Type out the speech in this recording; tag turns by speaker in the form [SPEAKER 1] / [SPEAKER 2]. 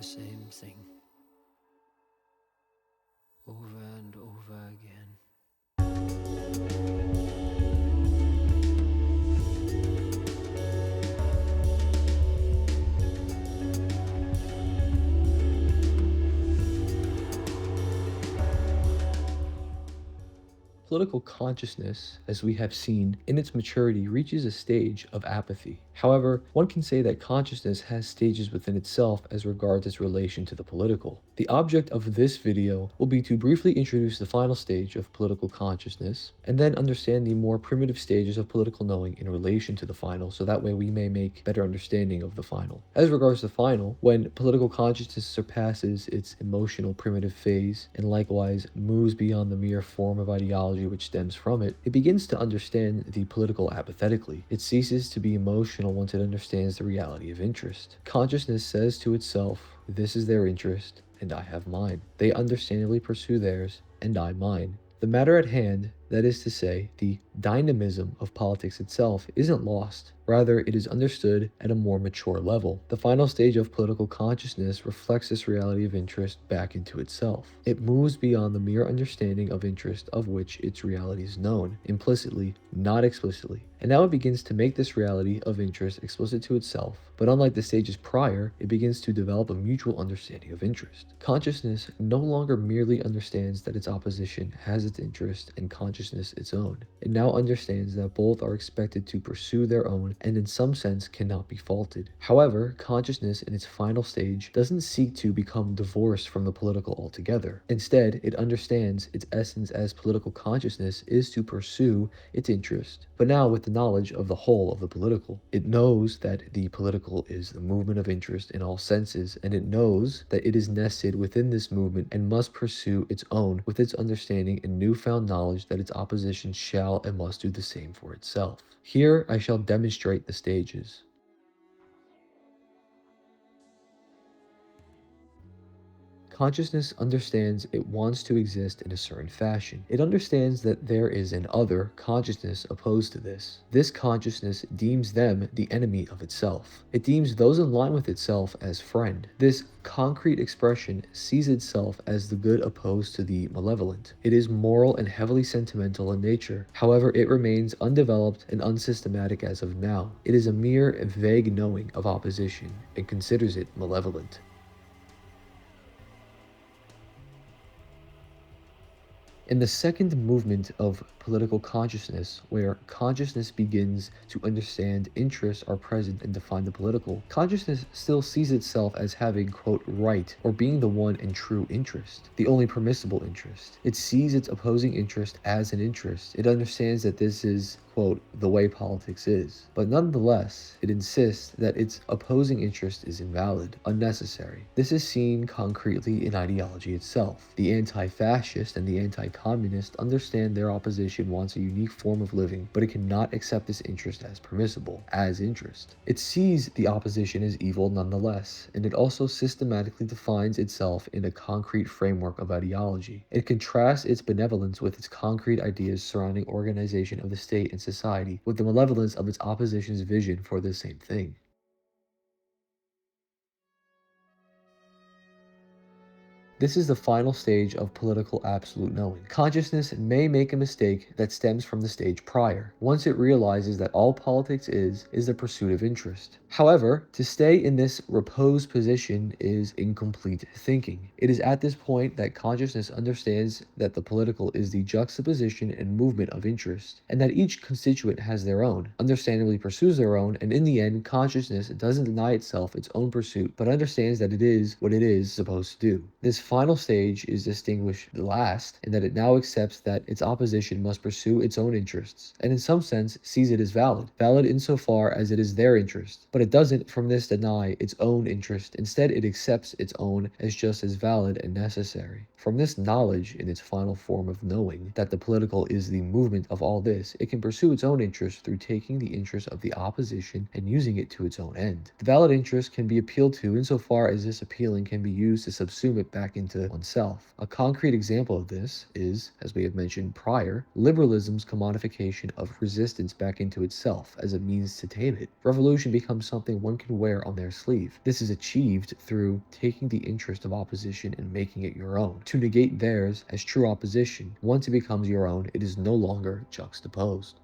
[SPEAKER 1] same thing over and over again.
[SPEAKER 2] Political consciousness, as we have seen, in its maturity reaches a stage of apathy. However, one can say that consciousness has stages within itself as regards its relation to the political. The object of this video will be to briefly introduce the final stage of political consciousness, and then understand the more primitive stages of political knowing in relation to the final, so that way we may make better understanding of the final. As regards the final, when political consciousness surpasses its emotional primitive phase, and likewise moves beyond the mere form of ideology which stems from it, it begins to understand the political apathetically. It ceases to be emotional once it understands the reality of interest. Consciousness says to itself, "This is their interest, and I have mine. They understandably pursue theirs, and I mine." The matter at hand, that is to say, the dynamism of politics itself, isn't lost. Rather, it is understood at a more mature level. The final stage of political consciousness reflects this reality of interest back into itself. It moves beyond the mere understanding of interest of which its reality is known, implicitly, not explicitly. And now it begins to make this reality of interest explicit to itself, but unlike the stages prior, it begins to develop a mutual understanding of interest. Consciousness no longer merely understands that its opposition has its interest and consciousness its own. It now understands that both are expected to pursue their own and in some sense cannot be faulted. However, consciousness in its final stage doesn't seek to become divorced from the political altogether. Instead, it understands its essence as political consciousness is to pursue its interest, but now with the knowledge of the whole of the political. It knows that the political is the movement of interest in all senses, and it knows that it is nested within this movement and must pursue its own with its understanding and newfound knowledge that its opposition shall and must do the same for itself. Here I shall demonstrate the stages. Consciousness understands it wants to exist in a certain fashion. It understands that there is an other consciousness opposed to this. This consciousness deems them the enemy of itself. It deems those in line with itself as friend. This concrete expression sees itself as the good opposed to the malevolent. It is moral and heavily sentimental in nature. However, it remains undeveloped and unsystematic as of now. It is a mere vague knowing of opposition and considers it malevolent. In the second movement of political consciousness, where consciousness begins to understand interests are present and define the political, consciousness still sees itself as having, quote, right, or being the one and true interest, the only permissible interest. It sees its opposing interest as an interest. It understands that this is, quote, the way politics is. But nonetheless, it insists that its opposing interest is invalid, unnecessary. This is seen concretely in ideology itself. The anti-fascist and the anti-communist understand their opposition wants a unique form of living, but it cannot accept this interest as permissible, as interest. It sees the opposition as evil nonetheless, and it also systematically defines itself in a concrete framework of ideology. It contrasts its benevolence with its concrete ideas surrounding organization of the state and society, with the malevolence of its opposition's vision for the same thing. This is the final stage of political absolute knowing. Consciousness may make a mistake that stems from the stage prior, once it realizes that all politics is the pursuit of interest. However, to stay in this reposed position is incomplete thinking. It is at this point that consciousness understands that the political is the juxtaposition and movement of interest, and that each constituent has their own, understandably pursues their own, and in the end, consciousness doesn't deny itself its own pursuit, but understands that it is what it is supposed to do. This final stage is distinguished last in that it now accepts that its opposition must pursue its own interests, and in some sense sees it as valid insofar as it is their interest, but it doesn't from this deny its own interest. Instead, it accepts its own as just as valid and necessary. From this knowledge, in its final form of knowing, that the political is the movement of all this, it can pursue its own interest through taking the interest of the opposition and using it to its own end. The valid interest can be appealed to insofar as this appealing can be used to subsume it back into oneself. A concrete example of this is, as we have mentioned prior, liberalism's commodification of resistance back into itself as a means to tame it. Revolution becomes something one can wear on their sleeve. This is achieved through taking the interest of opposition and making it your own. To negate theirs as true opposition, once it becomes your own, it is no longer juxtaposed.